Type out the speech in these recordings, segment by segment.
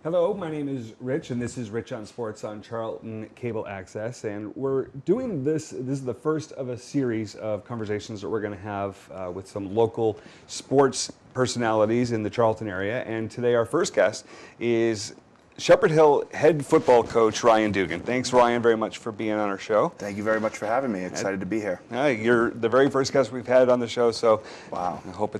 Hello, my name is Rich, and this is Rich on Sports on Charlton Cable Access. And we're doing this. This is the first of a series of conversations that we're going to have with some local sports personalities in the Charlton area. And today, our first guest is Shepherd Hill head football coach Ryan Dugan. Thanks, Ryan, very much for being on our show. Thank you very much for having me. Excited to be here. You're the very first guest we've had on the show, so wow. I hope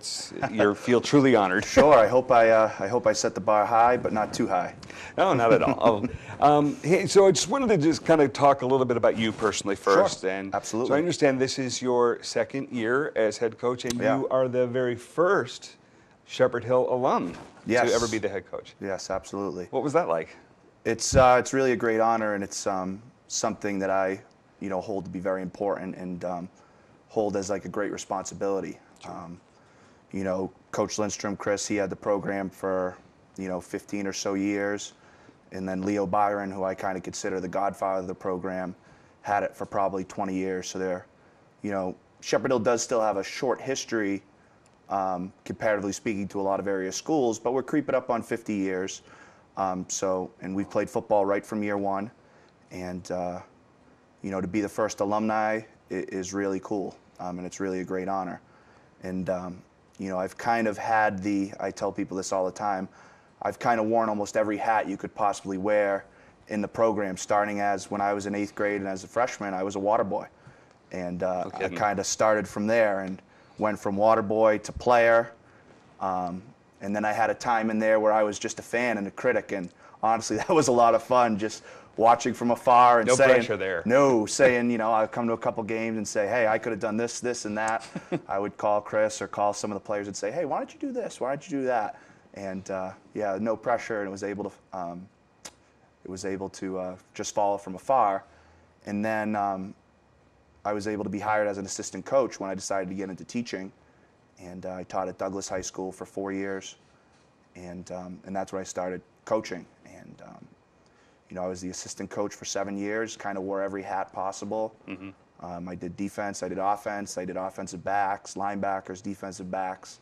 you feel truly honored. Sure. I hope I set the bar high, but not too high. No, not at all. Hey, so I just wanted to just kind of talk a little bit about you personally first. Sure. And absolutely. So I understand this is your second year as head coach, and you are the very first Shepherd Hill alum to ever be the head coach. Yes, absolutely. What was that like? It's really a great honor, and it's something that I hold to be very important and hold as like a great responsibility. Coach Lindstrom, Chris, he had the program for 15 or so years, and then Leo Byron, who I kind of consider the godfather of the program, had it for probably 20 years. So Shepherd Hill does still have a short history, comparatively speaking, to a lot of area schools, but we're creeping up on 50 years. And we've played football right from year one, and to be the first alumni is really cool, and it's really a great honor. And I've kind of had I tell people this all the time, I've kind of worn almost every hat you could possibly wear in the program, starting as when I was in 8th grade and as a freshman, I was a water boy. And I kind of started from there and went from water boy to player. And then I had a time in there where I was just a fan and a critic, and honestly, that was a lot of fun, just watching from afar and saying, pressure there. I'd come to a couple games and say, hey, I could have done this, this, and that. I would call Chris or call some of the players and say, hey, why don't you do this? Why don't you do that? And no pressure, and it was able to just follow from afar. And then I was able to be hired as an assistant coach when I decided to get into teaching. And I taught at Douglas High School for 4 years, and that's where I started coaching. And I was the assistant coach for 7 years, kind of wore every hat possible. Mm-hmm. I did defense, I did offense, I did offensive backs, linebackers, defensive backs.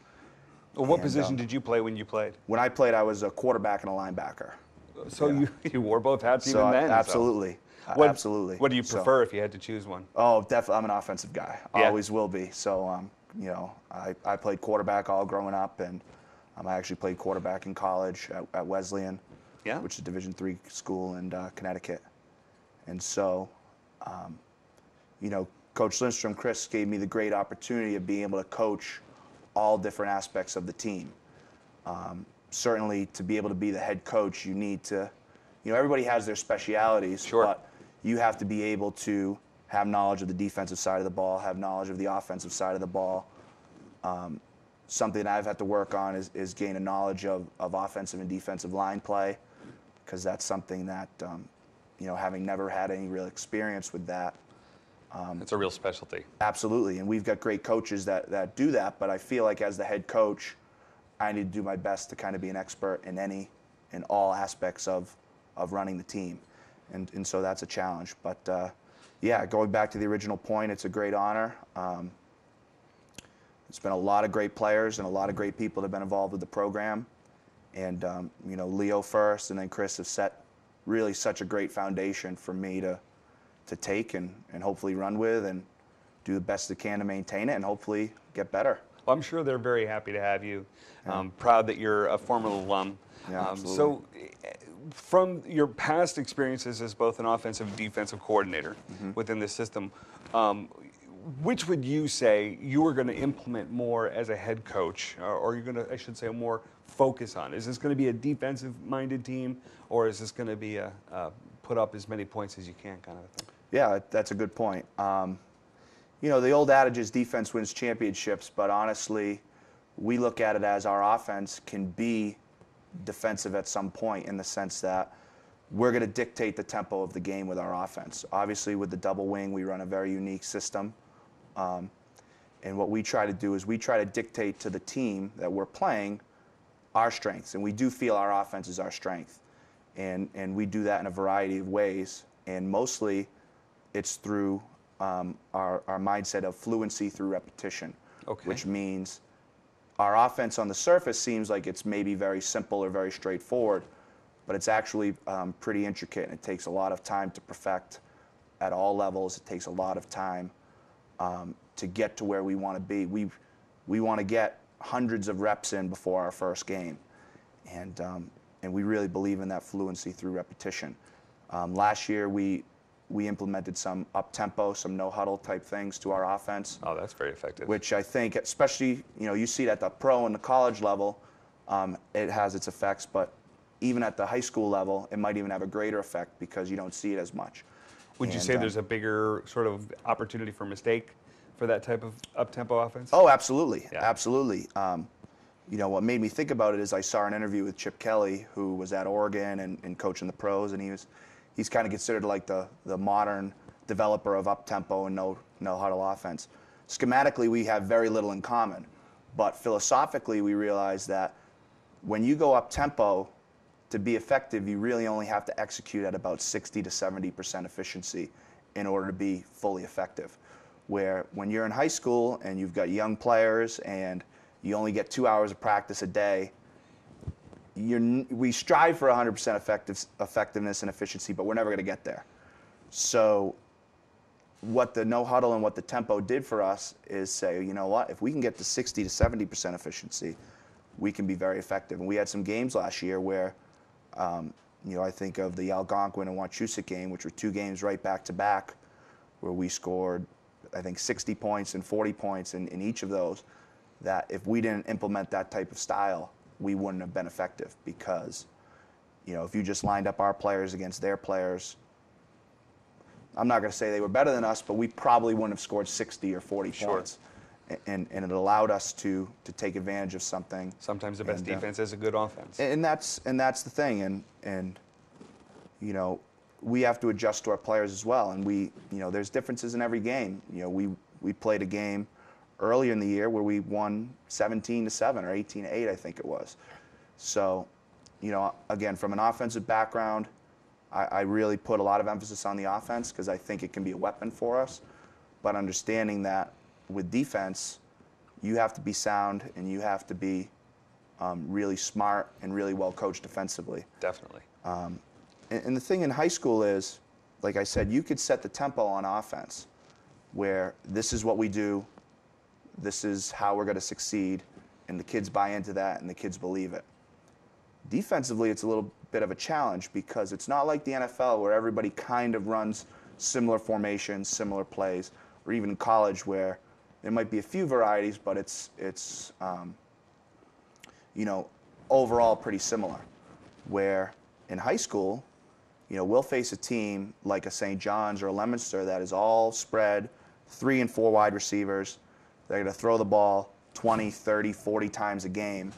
Well, what position did you play when you played? When I played, I was a quarterback and a linebacker. So you wore both hats even then? Absolutely. Absolutely. What do you prefer if you had to choose one? Oh, definitely. I'm an offensive guy. Always will be. So, I played quarterback all growing up, and I actually played quarterback in college at Wesleyan, which is a Division III school in Connecticut. And so, Coach Lindstrom, Chris, gave me the great opportunity of being able to coach all different aspects of the team. Certainly, to be able to be the head coach, you need to, everybody has their specialities, but you have to be able to have knowledge of the defensive side of the ball, have knowledge of the offensive side of the ball. Something that I've had to work on is gain a knowledge of offensive and defensive line play, because that's something that, having never had any real experience with that. It's a real specialty. Absolutely, and we've got great coaches that do that, but I feel like as the head coach, I need to do my best to kind of be an expert in all aspects of running the team. And so that's a challenge. But going back to the original point, it's a great honor. It's been a lot of great players and a lot of great people that have been involved with the program. And, Leo first and then Chris have set really such a great foundation for me to take and hopefully run with and do the best they can to maintain it and hopefully get better. Well, I'm sure they're very happy to have you. Proud that you're a former alum. Yeah, absolutely. So from your past experiences as both an offensive and defensive coordinator within the system, which would you say you are going to implement more as a head coach, or you're going to, I should say, more focus on? Is this going to be a defensive-minded team, or is this going to be a put up as many points as you can kind of a thing? Yeah, that's a good point. The old adage is defense wins championships, but honestly, we look at it as our offense can be defensive at some point in the sense that we're going to dictate the tempo of the game with our offense. Obviously, with the double wing, we run a very unique system. And what we try to do is we try to dictate to the team that we're playing our strengths. And we do feel our offense is our strength. And we do that in a variety of ways. And mostly it's through our mindset of fluency through repetition, which means our offense on the surface seems like it's maybe very simple or very straightforward, but it's actually pretty intricate, and it takes a lot of time to perfect at all levels. It takes a lot of time to get to where we want to be. We want to get hundreds of reps in before our first game, and we really believe in that fluency through repetition. Last year we implemented some up-tempo, some no-huddle type things to our offense. Oh, that's very effective. Which I think, especially, you see it at the pro and the college level, it has its effects, but even at the high school level, it might even have a greater effect because you don't see it as much. Would you say there's a bigger sort of opportunity for mistake for that type of up-tempo offense? Oh, absolutely. Yeah. Absolutely. What made me think about it is I saw an interview with Chip Kelly, who was at Oregon and coaching the pros, and he's kind of considered like the modern developer of up-tempo and no-huddle offense. Schematically, we have very little in common, but philosophically, we realize that when you go up-tempo, to be effective, you really only have to execute at about 60 to 70% efficiency in order to be fully effective. Where when you're in high school and you've got young players and you only get 2 hours of practice a day, we strive for 100% effectiveness and efficiency, but we're never going to get there. So what the no huddle and what the tempo did for us is say, you know what, if we can get to 60 to 70% efficiency, we can be very effective. And we had some games last year where, I think of the Algonquin and Wachusett game, which were 2 games right back to back, where we scored, I think, 60 points and 40 points in each of those, that if we didn't implement that type of style, we wouldn't have been effective because, if you just lined up our players against their players, I'm not going to say they were better than us, but we probably wouldn't have scored 60 or 40 points. And it allowed us to take advantage of something. Sometimes the best defense is a good offense. And that's the thing. And we have to adjust to our players as well. And there's differences in every game. We played a game earlier in the year where we won 17-7 or 18-8, I think it was. So, again, from an offensive background, I really put a lot of emphasis on the offense because I think it can be a weapon for us. But understanding that with defense, you have to be sound and you have to be really smart and really well coached defensively. Definitely. And the thing in high school is, like I said, you could set the tempo on offense where this is what we do, this is how we're going to succeed, and the kids buy into that and the kids believe it. Defensively, it's a little bit of a challenge because it's not like the NFL where everybody kind of runs similar formations, similar plays, or even in college where there might be a few varieties, but it's overall pretty similar. Where in high school, we'll face a team like a St. John's or a Leominster that is all spread, 3 and 4 wide receivers. They're going to throw the ball 20, 30, 40 times a game.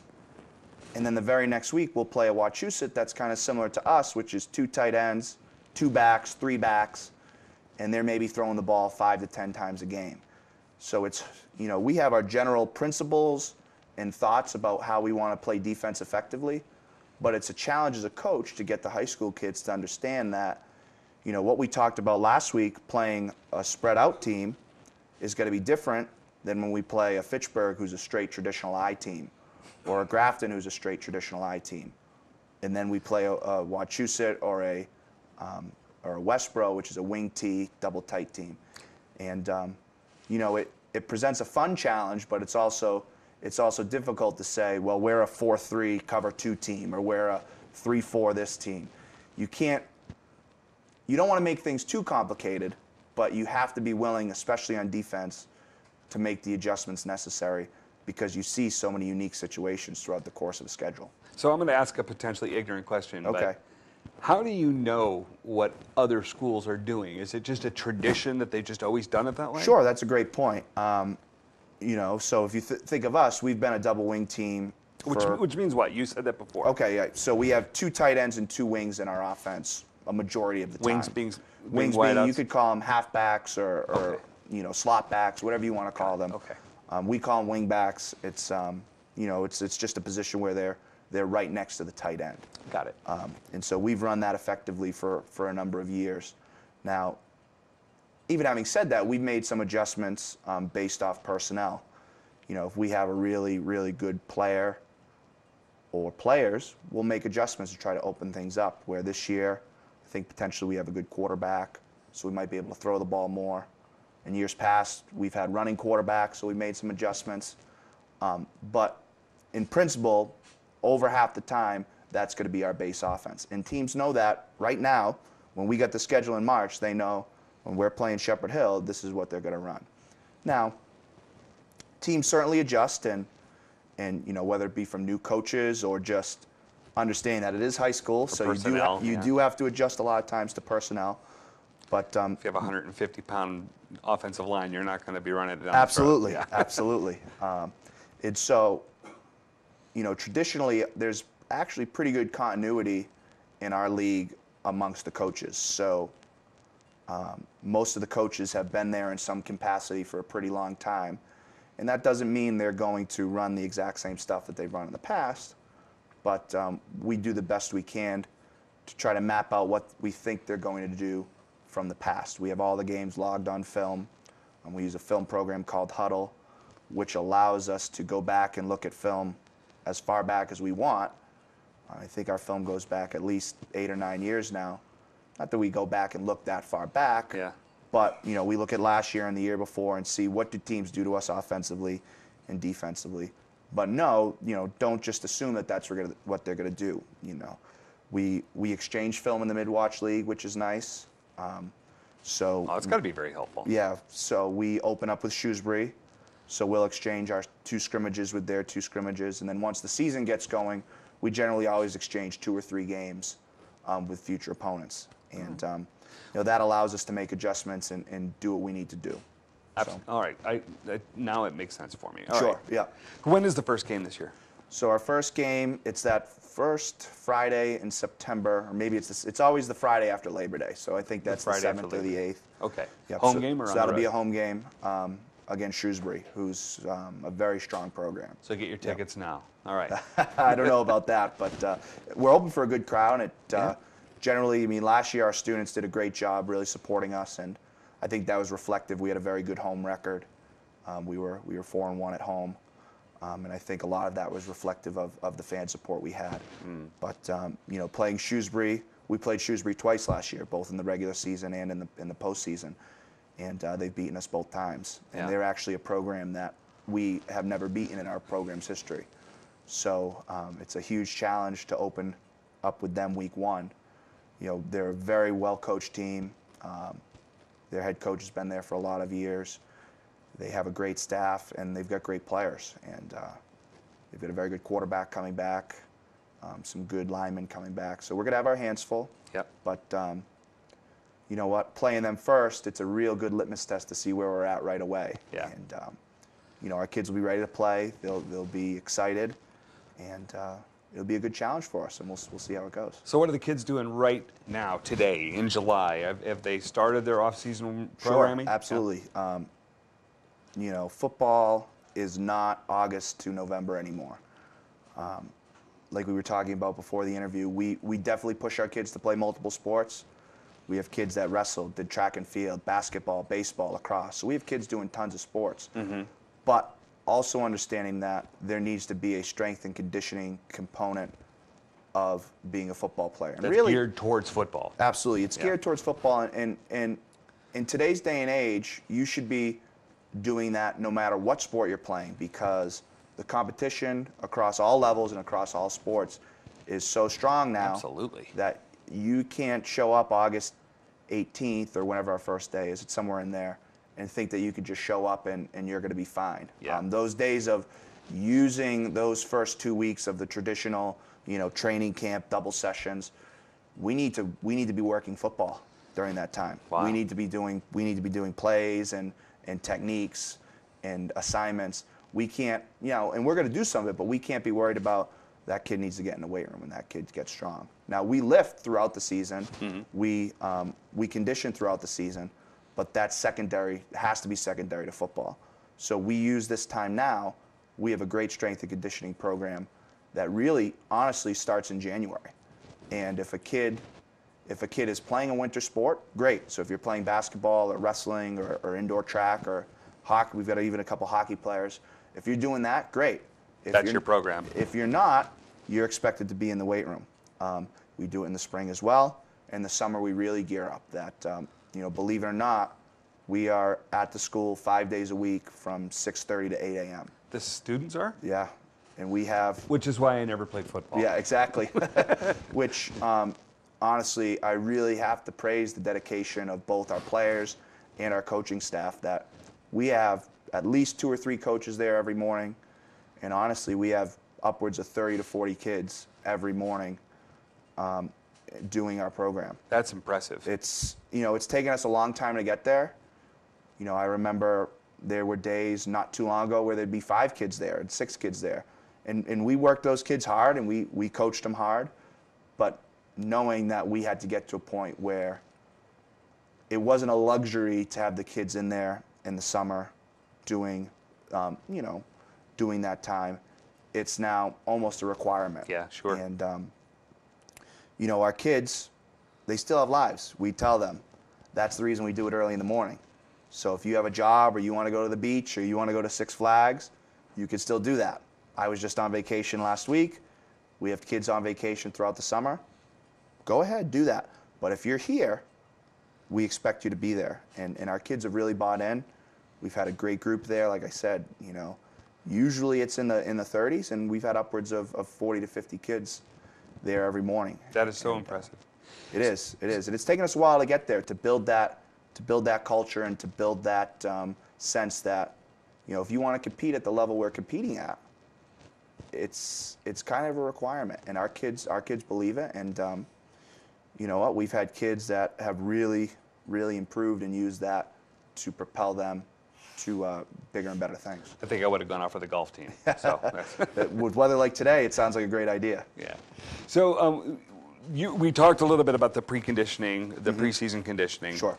And then the very next week, we'll play a Wachusett that's kind of similar to us, which is 2 tight ends, 2 backs, 3 backs, and they're maybe throwing the ball 5 to 10 times a game. So it's, we have our general principles and thoughts about how we want to play defense effectively, but it's a challenge as a coach to get the high school kids to understand that, what we talked about last week, playing a spread out team is going to be different than when we play a Fitchburg who's a straight traditional I team, or a Grafton who's a straight traditional I team. And then we play a Wachusett or a Westboro, which is a wing T, double tight team. And, it presents a fun challenge, but it's also difficult to say, well, we're a 4-3 cover 2 team, or we're a 3-4 this team. You don't want to make things too complicated, but you have to be willing, especially on defense, to make the adjustments necessary because you see so many unique situations throughout the course of a schedule. So I'm going to ask a potentially ignorant question. Okay. But how do you know what other schools are doing? Is it just a tradition that they've just always done it that way? Sure, that's a great point. So if you think of us, we've been a double wing team. Which means what? You said that before. Okay, yeah. So we have 2 tight ends and 2 wings in our offense a majority of the time. Wings being you could call them halfbacks or okay. Slot backs, whatever you want to call them. Okay. We call them wing backs. It's it's just a position where they're right next to the tight end. Got it. And so we've run that effectively for a number of years. Now, even having said that, we've made some adjustments based off personnel. If we have a really, really good player, or players, we'll make adjustments to try to open things up. Where this year, I think potentially we have a good quarterback, so we might be able to throw the ball more. In years past, we've had running quarterbacks, so we made some adjustments. But in principle, over half the time, that's going to be our base offense. And teams know that right now. When we get the schedule in March, they know when we're playing Shepherd Hill, this is what they're going to run. Now, teams certainly adjust, and whether it be from new coaches or just understanding that it is high school, so personnel, you do have to adjust a lot of times to personnel. But if you have a 150-pound offensive line, you're not going to be running it down. Absolutely, the throat. absolutely. And so, traditionally, there's actually pretty good continuity in our league amongst the coaches. So most of the coaches have been there in some capacity for a pretty long time. And that doesn't mean they're going to run the exact same stuff that they've run in the past, but we do the best we can to try to map out what we think they're going to do from the past. We have all the games logged on film, and we use a film program called Huddle, which allows us to go back and look at film as far back as we want. I think our film goes back at least 8 or 9 years now. Not that we go back and look that far back, but we look at last year and the year before and see what do teams do to us offensively and defensively. But no, don't just assume that that's what they're going to do. We exchange film in the mid-watch league, which is nice. So it's got to be very helpful. Yeah. So we open up with Shrewsbury. So we'll exchange our 2 scrimmages with their 2 scrimmages, and then once the season gets going, we generally always exchange 2 or 3 games with future opponents, and that allows us to make adjustments and do what we need to do. So. All right. Now it makes sense for me. All Sure. right. Yeah. When is the first game this year? So our first game, it's that first Friday in September, or maybe it's always the Friday after Labor Day. So I think that's the 7th or the 8th. Okay. Yep. Home game or so on the that'll road? be a home game against Shrewsbury, who's a very strong program. So get your tickets now. All right. I don't know about that, but we're open for a good crowd. It generally, last year our students did a great job really supporting us, and I think that was reflective. We had a very good home record. We were 4-1 at home, and I think a lot of that was reflective of the fan support we had. But playing Shrewsbury, we played Shrewsbury twice last year, both in the regular season and in the postseason, and they've beaten us both times. And they're actually a program that we have never beaten in our program's history. So it's a huge challenge to open up with them week 1. They're a very well-coached team. Their head coach has been there for a lot of years. They have a great staff, and they've got great players. And they've got a very good quarterback coming back, some good linemen coming back. So we're going to have our hands full. Yep. But you know what? Playing them first, it's a real good litmus test to see where we're at right away. Yeah. And our kids will be ready to play. They'll be excited, and it'll be a good challenge for us, and we'll see how it goes. So what are the kids doing right now, today, in July? Have they started their off-season programming? Sure, absolutely. Yeah. Football is not August to November anymore. Like we were talking about before the interview, we definitely push our kids to play multiple sports. We have kids that wrestle, did track and field, basketball, baseball, lacrosse. So we have kids doing tons of sports. But also understanding that there needs to be a strength and conditioning component of being a football player. And That's really geared towards football. Absolutely. It's geared towards football. And in today's day and age, you should be doing that no matter what sport you're playing, because the competition across all levels and across all sports is so strong now. Absolutely. That you can't show up August 18th or whenever our first day is, it's somewhere in there, and think that you could just show up and you're going to be fine. Yeah. Those days of using those first 2 weeks of the traditional, training camp, double sessions, we need to be working football during that time. Wow. We need to be doing plays and techniques and assignments. We can't, and we're going to do some of it, but we can't be worried about that kid needs to get in the weight room and that kid gets strong. Now, we lift throughout the season. We condition throughout the season, but that's secondary, has to be secondary to football. So we use this time now. We have a great strength and conditioning program that really, honestly, starts in January. And if a kid is playing a winter sport, great. So if you're playing basketball or wrestling or indoor track or hockey, we've got even a couple hockey players. If you're doing that, great. That's your program. If you're not, you're expected to be in the weight room. We do it in the spring as well. In the summer, we really gear up. That, you know, believe it or not, we are at the school 5 days a week from 6:30 to 8 a.m. The students are? Yeah, and we have. Which is why I never played football. Yeah, exactly. Which, honestly, I really have to praise the dedication of both our players and our coaching staff. That we have at least 2 or 3 coaches there every morning, and honestly, we have upwards of 30 to 40 kids every morning doing our program. That's impressive. It's, you know, it's taken us a long time to get there. You know, I remember there were days not too long ago where there'd be 5 kids there and 6 kids there. And we worked those kids hard, and we coached them hard, but knowing that we had to get to a point where it wasn't a luxury to have the kids in there in the summer doing, you know, doing that time. It's now almost a requirement. Yeah, sure. And, you know, our kids, they still have lives. We tell them that's the reason we do it early in the morning. So if you have a job or you want to go to the beach or you want to go to Six Flags, you can still do that. I was just on vacation last week. We have kids on vacation throughout the summer. Go ahead, do that. But if you're here, we expect you to be there. And our kids have really bought in. We've had a great group there. Like I said, you know, usually it's in the 30s, and we've had upwards of 40 to 50 kids there every morning. That is so impressive. It is. And it's taken us a while to get there, to build that culture and to build that sense that, you know, if you want to compete at the level we're competing at, it's kind of a requirement. And our kids believe it. And you know what? We've had kids that have really, really improved and used that to propel them to bigger and better things. I think I would have gone out for the golf team. So with weather like today, it sounds like a great idea. Yeah. So we talked a little bit about the preconditioning, the preseason conditioning. Sure.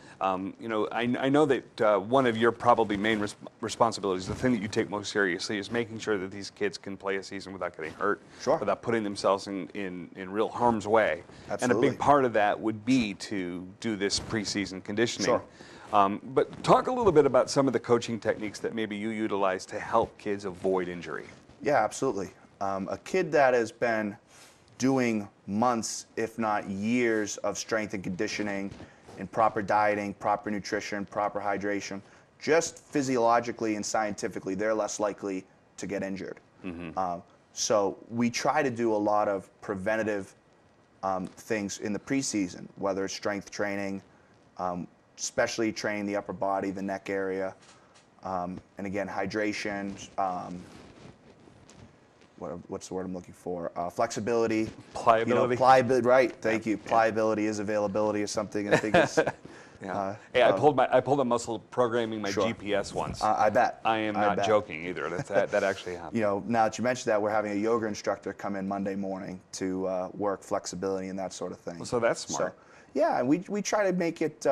You know, I know that one of your probably main responsibilities, the thing that you take most seriously, is making sure that these kids can play a season without getting hurt, Sure. without putting themselves in real harm's way. Absolutely. And a big part of that would be to do this preseason conditioning. Sure. But talk a little bit about some of the coaching techniques that maybe you utilize to help kids avoid injury. Yeah, absolutely. A kid that has been doing months, if not years, of strength and conditioning and proper dieting, proper nutrition, proper hydration, just physiologically and scientifically, they're less likely to get injured. So we try to do a lot of preventative things in the preseason, whether it's strength training, especially training the upper body, the neck area, and again, hydration, what's the word I'm looking for? Flexibility. Pliability. You know, pliability, right, thank you. Pliability is availability or something. I think it's... Yeah. Hey, I pulled a muscle programming my Sure. GPS once. I bet. I am not joking either. That actually happened. You know, now that you mentioned that, we're having a yoga instructor come in Monday morning to work flexibility and that sort of thing. So that's smart. So, yeah, and we try to make it,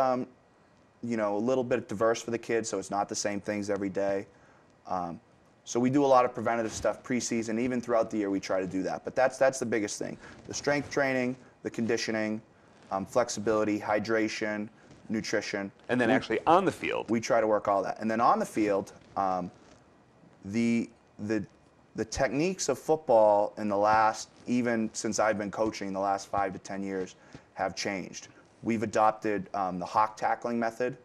you know, a little bit diverse for the kids, so it's not the same things every day. So we do a lot of preventative stuff preseason, even throughout the year we try to do that. But that's the biggest thing: the strength training, the conditioning, flexibility, hydration, nutrition. And then actually on the field, we try to work all that. And then on the field, the techniques of football in the last, even since I've been coaching, the last 5 to 10 years, have changed. We've adopted the hawk tackling method,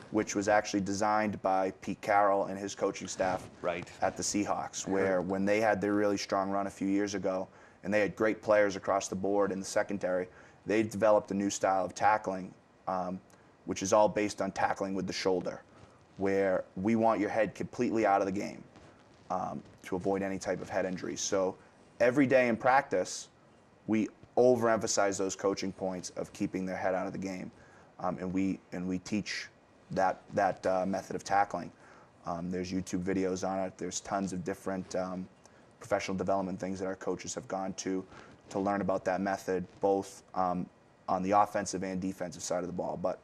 which was actually designed by Pete Carroll and his coaching staff at the Seahawks, where when they had their really strong run a few years ago, and they had great players across the board in the secondary, they developed a new style of tackling, which is all based on tackling with the shoulder, where we want your head completely out of the game to avoid any type of head injuries. So every day in practice, we overemphasize those coaching points of keeping their head out of the game, and we teach that method of tackling. There's YouTube videos on it. There's tons of different professional development things that our coaches have gone to learn about that method, both on the offensive and defensive side of the ball. But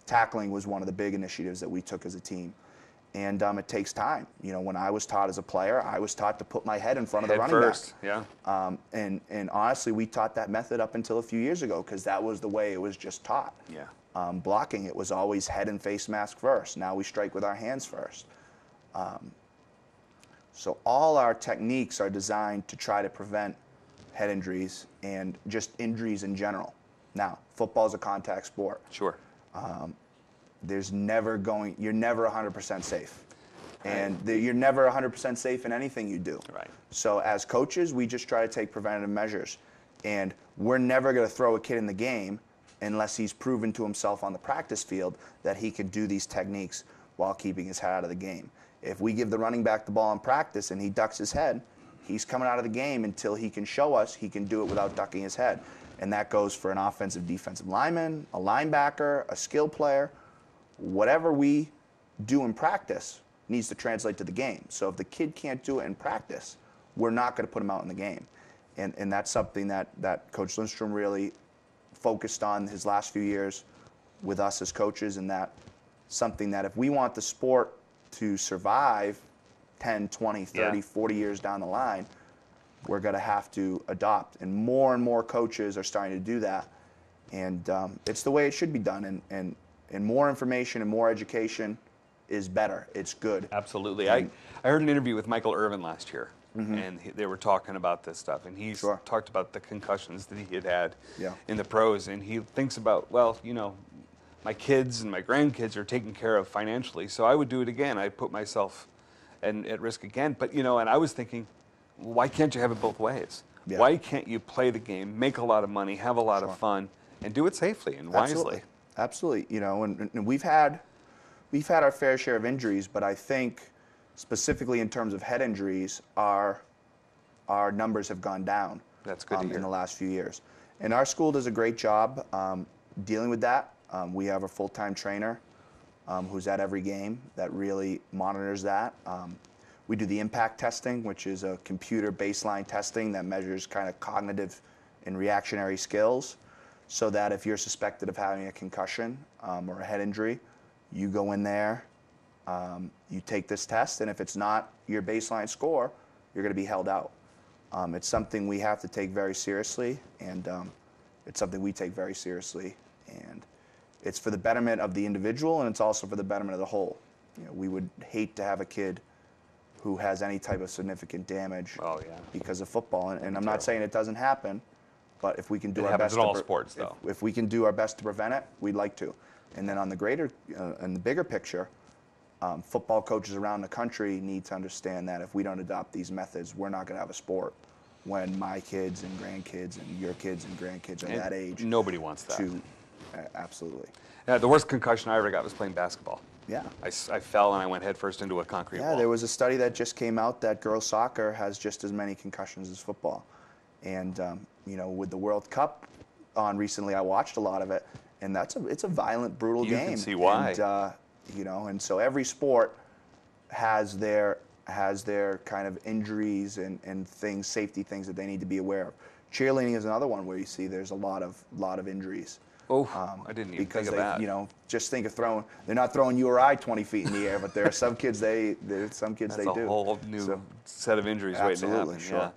tackling was one of the big initiatives that we took as a team. And it takes time. You know, when I was taught as a player, I was taught to put my head in front of the running back. Yeah. And honestly, we taught that method up until a few years ago because that was the way it was just taught. Yeah. Blocking, it was always head and face mask first. Now we strike with our hands first. So all our techniques are designed to try to prevent head injuries, and just injuries in general. Now, football is a contact sport. Sure. You're never 100% safe. And you're never 100% safe in anything you do. Right. So as coaches, we just try to take preventative measures. And we're never going to throw a kid in the game unless he's proven to himself on the practice field that he can do these techniques while keeping his head out of the game. If we give the running back the ball in practice and he ducks his head, he's coming out of the game until he can show us he can do it without ducking his head. And that goes for an offensive, defensive lineman, a linebacker, a skill player. Whatever we do in practice needs to translate to the game. So if the kid can't do it in practice, we're not going to put him out in the game. And that's something that Coach Lindstrom really focused on his last few years with us as coaches, and that something that if we want the sport to survive 10, 20, 30, 40 years down the line, we're going to have to adopt. And more coaches are starting to do that. And it's the way it should be done. And more information and more education is better. It's good. Absolutely. I heard an interview with Michael Irvin last year, and they were talking about this stuff, and he talked about the concussions that he had in the pros, and he thinks about, well, you know, my kids and my grandkids are taken care of financially, so I would do it again. I put myself at risk again. But, you know, and I was thinking, why can't you have it both ways? Yeah. Why can't you play the game, make a lot of money, have a lot of fun, and do it safely and wisely? Absolutely. You know, and we've had our fair share of injuries, but I think specifically in terms of head injuries, our numbers have gone down. That's good to hear. In the last few years. And our school does a great job dealing with that. We have a full-time trainer who's at every game that really monitors that. We do the impact testing, which is a computer baseline testing that measures kind of cognitive and reactionary skills, so that if you're suspected of having a concussion or a head injury, you go in there, you take this test, and if it's not your baseline score, you're going to be held out. It's something we have to take very seriously, and it's something we take very seriously. And it's for the betterment of the individual, and it's also for the betterment of the whole. You know, we would hate to have a kid who has any type of significant damage because of football. And I'm not saying it doesn't happen, but if we can do our best, in all sports, though. If we can do our best to prevent it, we'd like to. And then on the greater and the bigger picture, football coaches around the country need to understand that if we don't adopt these methods, we're not going to have a sport when my kids and grandkids and your kids and grandkids are that age. Nobody wants that. Absolutely. Yeah, the worst concussion I ever got was playing basketball. Yeah. I fell and I went headfirst into a concrete wall. Yeah, there was a study that just came out that girls soccer has just as many concussions as football. And, you know, with the World Cup on recently, I watched a lot of it, and it's a violent, brutal game. You can see why. And, you know, and so every sport has their kind of injuries and things, safety things that they need to be aware of. Cheerleading is another one where you see there's a lot of injuries. Oh, I didn't even think of that. You know, just think of they're not throwing you or I 20 feet in the air, but there are some kids they do. That's a whole new set of injuries waiting to happen. Sure. Yeah.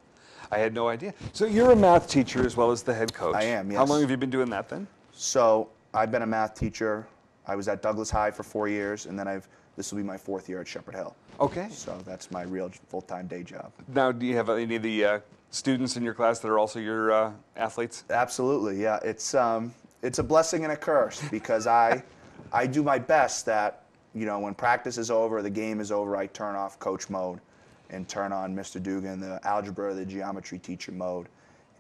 I had no idea. So you're a math teacher as well as the head coach. I am, yes. How long have you been doing that then? So I've been a math teacher. I was at Douglas High for 4 years, and then this will be my 4th year at Shepherd Hill. Okay. So that's my real full-time day job. Now, do you have any of the students in your class that are also your athletes? Absolutely, yeah. It's a blessing and a curse because I do my best that, you know, when practice is over, the game is over, I turn off coach mode and turn on Mr. Dugan, the algebra, the geometry teacher mode.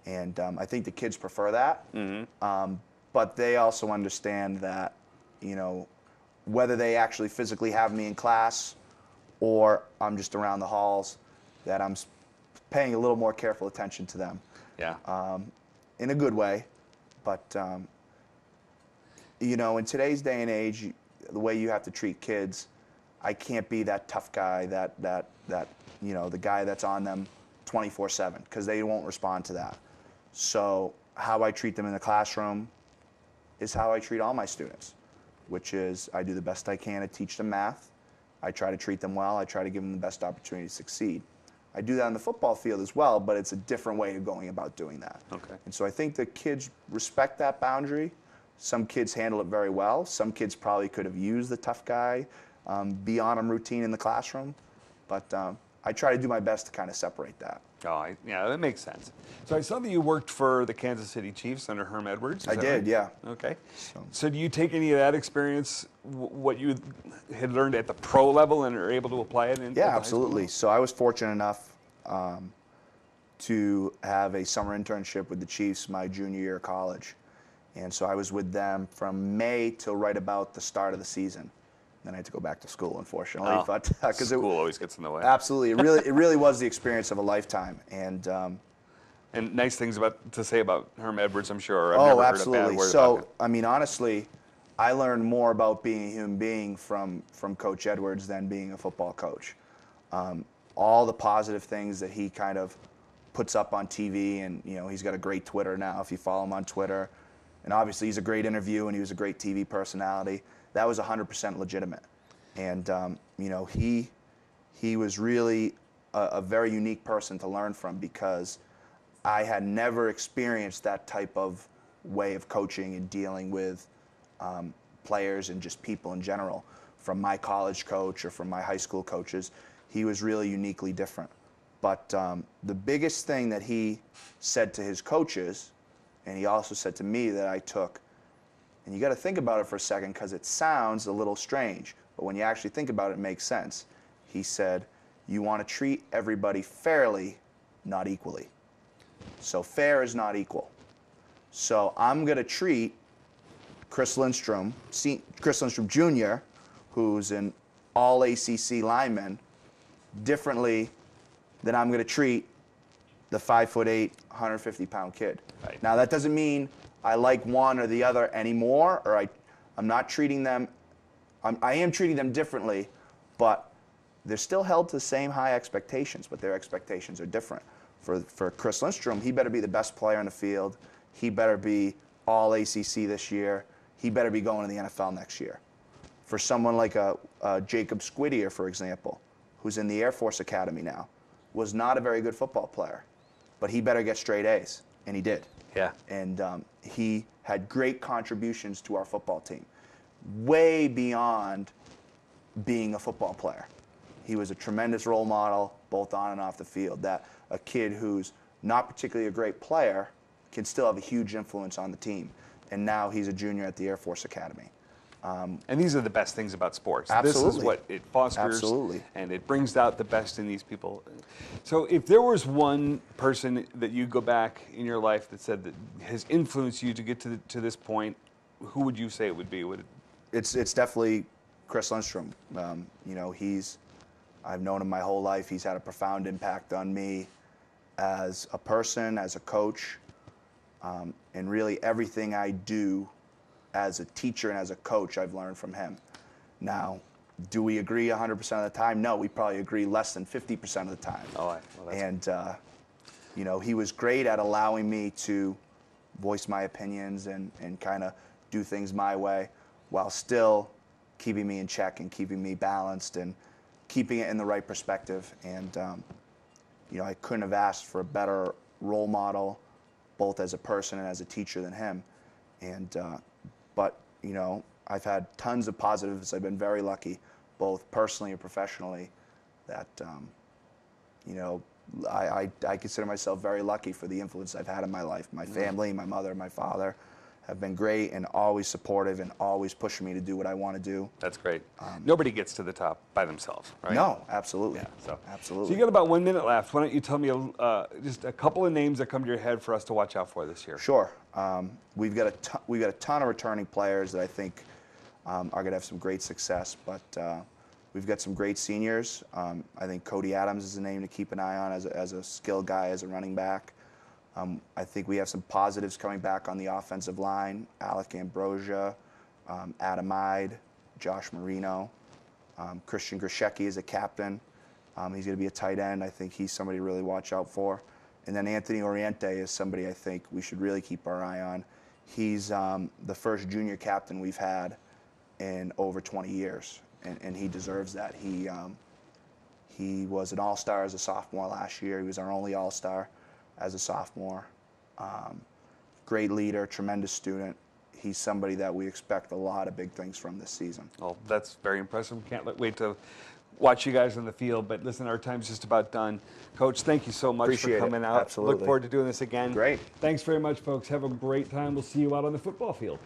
And I think the kids prefer that. Mm-hmm. But they also understand that, you know, whether they actually physically have me in class or I'm just around the halls, that I'm paying a little more careful attention to them. Yeah. In a good way. But, you know, in today's day and age, the way you have to treat kids, I can't be that tough guy, that you know, the guy that's on them 24/7, because they won't respond to that. So how I treat them in the classroom is how I treat all my students, which is I do the best I can to teach them math. I try to treat them well. I try to give them the best opportunity to succeed. I do that on the football field as well, but it's a different way of going about doing that. Okay. And so I think the kids respect that boundary. Some kids handle it very well. Some kids probably could have used the tough guy, be on them routine in the classroom. But I try to do my best to kind of separate that. Yeah, that makes sense. So I saw that you worked for the Kansas City Chiefs under Herm Edwards. I did, right? yeah. Okay. So do you take any of that experience, what you had learned at the pro level, and are able to apply it in? Yeah, at the high school absolutely. level? So I was fortunate enough to have a summer internship with the Chiefs my junior year of college. And so I was with them from May till right about the start of the season. Then I had to go back to school, unfortunately. Oh, But because school always gets in the way. absolutely, it really was the experience of a lifetime. And nice things to say about Herm Edwards, I'm sure. I've Oh, never absolutely. heard a bad word So, about him. I mean, honestly, I learned more about being a human being from Coach Edwards than being a football coach. All the positive things that he kind of puts up on TV, and he's got a great Twitter now. If you follow him on Twitter, and obviously he's a great interview and he was a great TV personality. That was 100% legitimate, and he was really a very unique person to learn from, because I had never experienced that type of way of coaching and dealing with players and just people in general from my college coach or from my high school coaches. He was really uniquely different. But the biggest thing that he said to his coaches, and he also said to me that I took, and you got to think about it for a second because it sounds a little strange, but when you actually think about it, it makes sense. He said, you want to treat everybody fairly, not equally. So fair is not equal. So I'm going to treat Chris Lindstrom Jr., who's an all ACC lineman, differently than I'm going to treat the 5'8", 150-pound kid. Right. Now, that doesn't mean I like one or the other anymore, or I'm not treating them, I am treating them differently, but they're still held to the same high expectations, but their expectations are different. For Chris Lindstrom, he better be the best player on the field. He better be all ACC this year. He better be going to the NFL next year. For someone like a Jacob Squidier, for example, who's in the Air Force Academy now, was not a very good football player, but he better get straight A's, and he did. Yeah. And he had great contributions to our football team, way beyond being a football player. He was a tremendous role model, both on and off the field, that a kid who's not particularly a great player can still have a huge influence on the team. And now he's a junior at the Air Force Academy. And these are the best things about sports. Absolutely. This is what it fosters. Absolutely. And it brings out the best in these people. So if there was one person that you go back in your life that said that has influenced you to get to this point, who would you say it would be? It's definitely Chris Lindstrom. I've known him my whole life. He's had a profound impact on me as a person, as a coach, and really everything I do as a teacher and as a coach, I've learned from him. Now, do we agree 100% of the time? No, we probably agree less than 50% of the time. He was great at allowing me to voice my opinions and kind of do things my way, while still keeping me in check and keeping me balanced and keeping it in the right perspective. And I couldn't have asked for a better role model, both as a person and as a teacher, than him. And but I've had tons of positives. I've been very lucky, both personally and professionally, that I consider myself very lucky for the influence I've had in my life. My family, my mother, my father have been great and always supportive and always pushing me to do what I want to do. That's great. Nobody gets to the top by themselves, right? No, absolutely. Yeah, absolutely. So you got about 1 minute left. Why don't you tell me just a couple of names that come to your head for us to watch out for this year? Sure. We've got a ton of returning players that I think are going to have some great success, but we've got some great seniors. I think Cody Adams is a name to keep an eye on as a skilled guy, as a running back. I think we have some positives coming back on the offensive line. Alec Ambrosia, Adam Ide, Josh Marino. Christian Grishecki is a captain. He's going to be a tight end. I think he's somebody to really watch out for. And then Anthony Oriente is somebody I think we should really keep our eye on. He's the first junior captain we've had in over 20 years, and he deserves that. He was an all-star as a sophomore last year. He was our only all-star as a sophomore. Great leader, tremendous student. He's somebody that we expect a lot of big things from this season. Well, that's very impressive. Can't wait to watch you guys on the field. But listen, our time's just about done. Coach, thank you so much Appreciate for coming it. out. Absolutely. Look forward to doing this again. Great. Thanks very much, folks. Have a great time. We'll see you out on the football field.